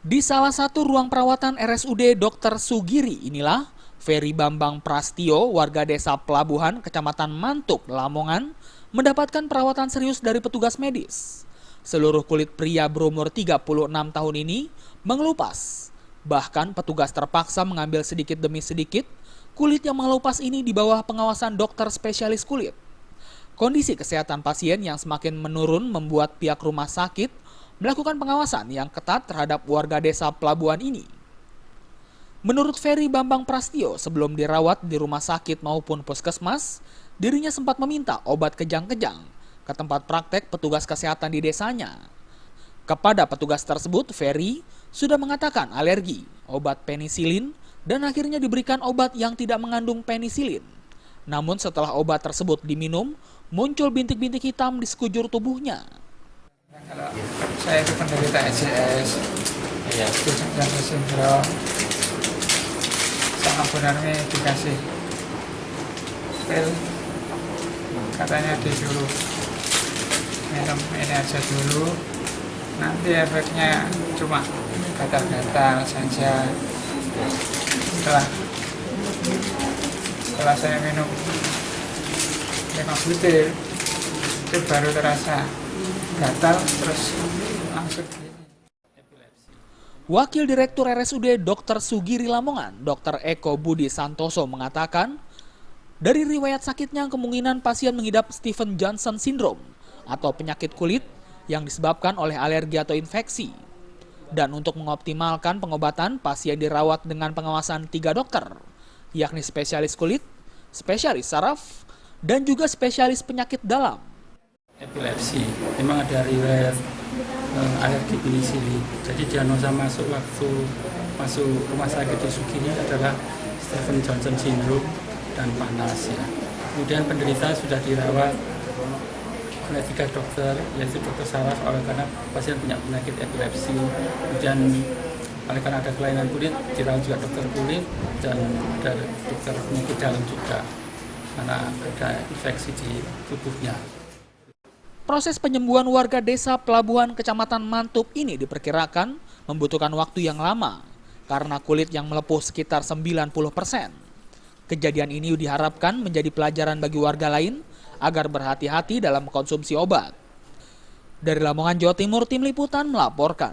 Di salah satu ruang perawatan RSUD Dr. Sugiri inilah Ferry Bambang Prastio, warga desa Pelabuhan, Kecamatan Mantuk, Lamongan, mendapatkan perawatan serius dari petugas medis. Seluruh kulit pria berumur 36 tahun ini mengelupas. Bahkan petugas terpaksa mengambil sedikit demi sedikit kulit yang mengelupas ini di bawah pengawasan dokter spesialis kulit. Kondisi kesehatan pasien yang semakin menurun membuat pihak rumah sakit melakukan pengawasan yang ketat terhadap warga desa Pelabuhan ini. Menurut Ferry Bambang Prastio, sebelum dirawat di rumah sakit maupun puskesmas, dirinya sempat meminta obat kejang-kejang ke tempat praktek petugas kesehatan di desanya. Kepada petugas tersebut, Ferry sudah mengatakan alergi obat penisilin dan akhirnya diberikan obat yang tidak mengandung penisilin. Namun setelah obat tersebut diminum, muncul bintik-bintik hitam di sekujur tubuhnya. Kalau saya itu penderita ECS, Jantung sindrom, sama benarnya dikasih pil, katanya disuruh minum ini aja dulu, nanti efeknya cuma gatal-gatal saja. Setelah saya minum 5 butir, itu baru terasa gatal, terus langsung gini. Wakil Direktur RSUD Dr. Sugiri Lamongan, Dr. Eko Budi Santoso mengatakan, dari riwayat sakitnya kemungkinan pasien mengidap Stephen Johnson Syndrome atau penyakit kulit yang disebabkan oleh alergi atau infeksi. Dan untuk mengoptimalkan pengobatan, pasien dirawat dengan pengawasan 3 dokter, yakni spesialis kulit, spesialis saraf, dan juga spesialis penyakit dalam. Epilepsi, memang ada riwayat alergi penisilin. Jadi diagnosa waktu masuk rumah sakit di Sugiri adalah Stephen Johnson Syndrome dan panas ya. Kemudian penderita sudah dirawat oleh 3 dokter, yaitu dokter saraf oleh karena pasien punya penyakit epilepsi. Kemudian oleh karena ada kelainan kulit, dirawat juga dokter kulit dan ada dokter penyakit dalam juga karena ada infeksi di tubuhnya. Proses penyembuhan warga desa Pelabuhan Kecamatan Mantuk ini diperkirakan membutuhkan waktu yang lama karena kulit yang melepuh sekitar 90%. Kejadian ini diharapkan menjadi pelajaran bagi warga lain agar berhati-hati dalam konsumsi obat. Dari Lamongan, Jawa Timur, Tim Liputan melaporkan.